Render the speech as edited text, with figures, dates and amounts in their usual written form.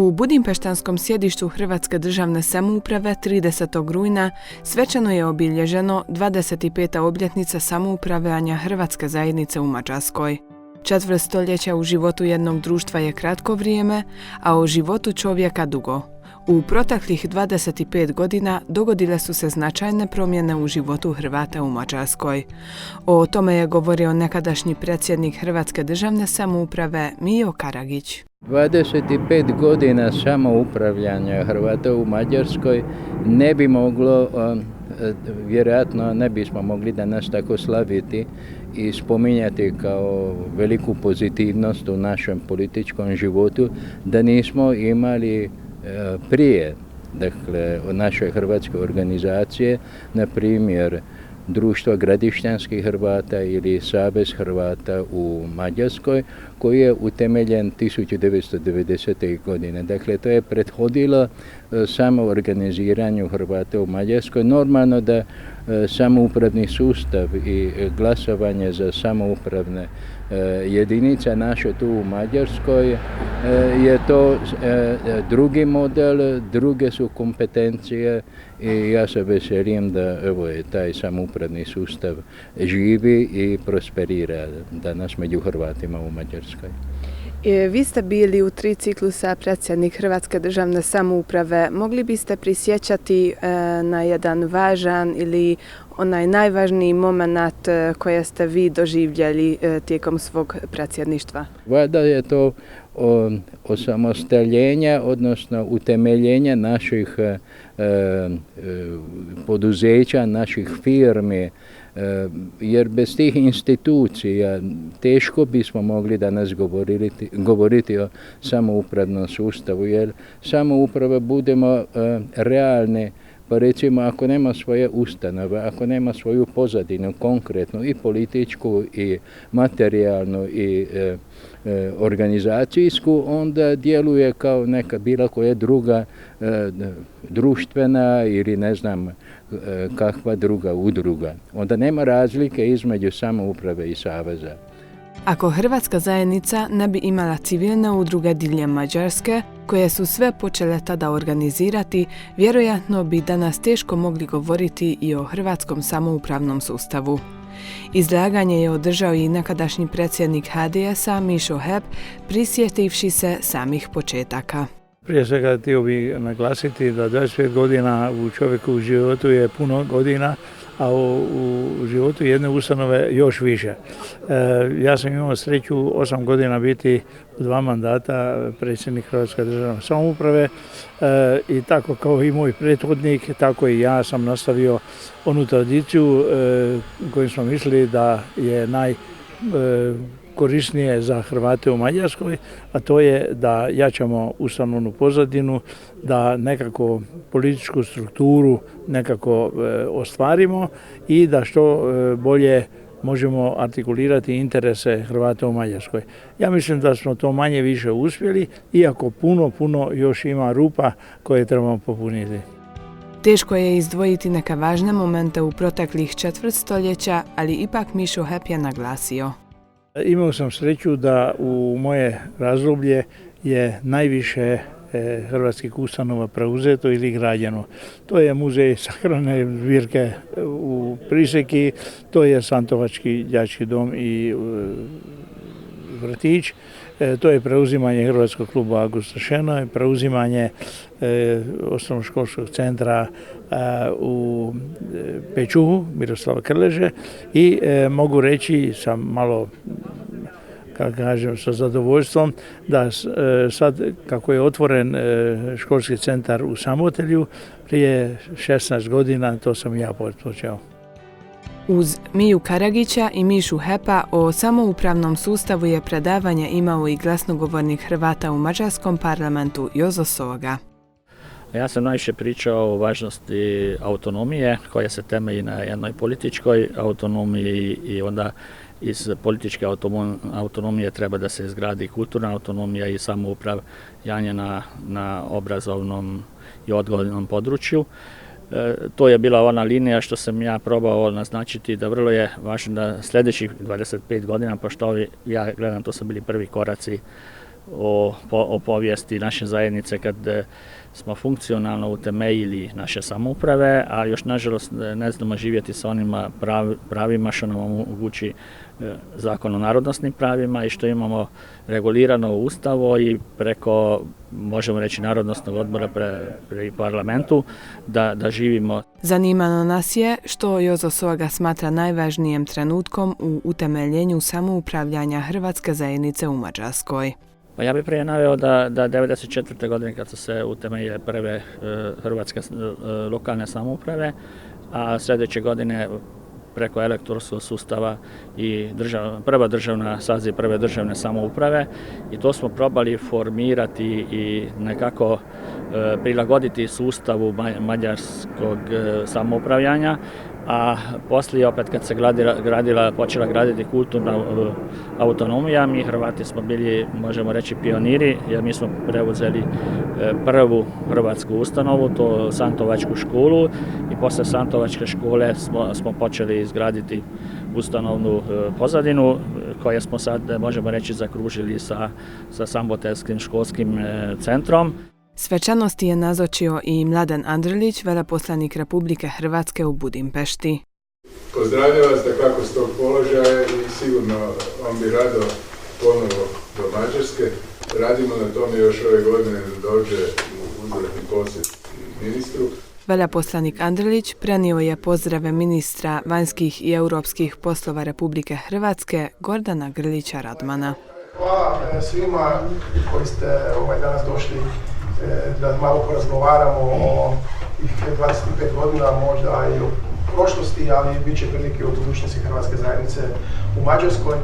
U budimpeštanskom sjedištu Hrvatske državne samouprave 30. rujna svečano je obilježeno 25. obljetnica samoupravljanja Hrvatske zajednice u Mađarskoj. Četvrt stoljeća u životu jednog društva je kratko vrijeme, a o životu čovjeka dugo. U proteklih 25 godina dogodile su se značajne promjene u životu Hrvata u Mađarskoj. O tome je govorio nekadašnji predsjednik Hrvatske državne samouprave Mijo Karagić. 25 godina samoupravljanja Hrvata u Mađarskoj ne bi moglo, vjerojatno ne bismo mogli danas tako slaviti i spominjati kao veliku pozitivnost u našem političkom životu da nismo imali prije, dakle, naše hrvatske organizacije, na primjer Društvo gradišćanskih Hrvata ili Savez Hrvata u Mađarskoj, koji je utemeljen 1990. godine. Dakle, to je prethodilo samo organiziranju Hrvata u Mađarskoj. Normalno da samoupravni sustav i glasovanje za samoupravne jedinica naše tu u Mađarskoj je to drugi model, druge su kompetencije i ja se veselim da evo je taj samoupravni sustav živi i prosperira danas među Hrvatima u Mađarskoj. Vi ste bili u 3 ciklusa predsjednik Hrvatske državne samouprave. Mogli biste prisjećati na jedan važan ili onaj najvažniji moment koje ste vi doživjeli tijekom svog predsjedništva? Valjda je to osamostaljenja, odnosno utemeljenja naših poduzeća, naših firmi, jer bez tih institucija teško bismo mogli danas govoriti o samoupravnom sustavu, jer samouprava budemo realni. Pa recimo, ako nema svoje ustanove, ako nema svoju pozadinu konkretnu i političku i materijalnu i organizacijsku, onda djeluje kao neka bila koja druga društvena ili ne znam kakva druga udruga. Onda nema razlike između samouprave i saveza. Ako Hrvatska zajednica ne bi imala civilne udruge diljem Mađarske, koje su sve počele tada organizirati, vjerojatno bi danas teško mogli govoriti i o hrvatskom samoupravnom sustavu. Izlaganje je održao i nekadašnji predsjednik HDS-a Mišo Hep, prisjetivši se samih početaka. Prije svega htio bih naglasiti da 25 godina u čovjeku u životu je puno godina, a u životu jedne ustanove još više. Ja sam imao sreću 8 godina biti u 2 mandata predsjednik Hrvatske državne samouprave i tako kao i moj prethodnik, tako i ja sam nastavio onu tradiciju koju smo mislili da je najkorisnije za Hrvate u Mađarskoj, a to je da jačamo ustavnu pozadinu, da nekako političku strukturu nekako ostvarimo i da što bolje možemo artikulirati interese Hrvata u Mađarskoj. Ja mislim da smo to manje više uspjeli, iako puno još ima rupa koje trebamo popuniti. Teško je izdvojiti neke važne momente u proteklih četvrt stoljeća, ali ipak Mišo Hep je naglasio. Imao sam sreću da u moje razdoblje je najviše hrvatskih ustanova preuzeto ili građeno. To je muzej sakralne zbirke u Priseki, to je Santovački đački dom i vrtić, to je preuzimanje Hrvatskog kluba Augusta Šena, preuzimanje osnovnoškolskog centra u Pečuhu Miroslava Krleže i mogu reći sam malo, kako kažem, sa zadovoljstvom da sad kako je otvoren školski centar u Samotelju, prije 16 godina to sam ja počeo. Uz Miju Karagića i Mišu Hepa o samoupravnom sustavu je predavanje imao i glasnogovornik Hrvata u mađarskom parlamentu Jozo Soga. Ja sam najviše pričao o važnosti autonomije koja se temelji na jednoj političkoj autonomiji i onda iz političke autonomije treba da se izgradi kulturna autonomija i samoupravljanje na obrazovnom i odgojnom području. To je bila ona linija što sam ja probao naznačiti da vrlo je važno da sljedećih 25 godina, pošto ja gledam, to su bili prvi koraci o povijesti naše zajednice kad smo funkcionalno utemeljili naše samouprave, a još nažalost ne znamo živjeti sa onima pravima što nam omogući Zakon o narodnosnim pravima i što imamo regulirano u Ustavu i preko, možemo reći, Narodnosnog odbora pri parlamentu da živimo. Zanimalo nas je što Jozo Soga smatra najvažnijim trenutkom u utemeljenju samoupravljanja hrvatske zajednice u Mađarskoj. Pa ja bih prije naveo da 1994. godine kad su se utemeljile prve hrvatske lokalne samouprave, a sljedeće godine preko elektronskog sustava i saziv prve državne samouprave, i to smo probali formirati i nekako prilagoditi sustavu mađarskog samoupravljanja, a poslije opet kad se počela graditi kulturna autonomija, mi Hrvati smo bili, možemo reći, pioniri, jer mi smo preuzeli prvu hrvatsku ustanovu, to Santovačku školu, i poslije Santovačke škole smo počeli izgraditi ustanovnu pozadinu koju smo sad, možemo reći, zakružili sa Sambotelskim školskim centrom. Svečanosti je nazočio i Mladen Andrlić, veleposlanik Republike Hrvatske u Budimpešti. Pozdravljam vas da kako s tog položaja i sigurno on bi rado ponovo do Mađarske. Radimo na tome još ove godine da dođe u uzvratni posjet ministru. Veleposlanik Andrlić prenio je pozdrave ministra vanjskih i europskih poslova Republike Hrvatske Gordana Grlića Radmana. Hvala svima koji ste danas došli da malo porazgovaramo o 25 godina, možda i o prošlosti, ali bit će prilike o budućnosti hrvatske zajednice u Mađarskoj.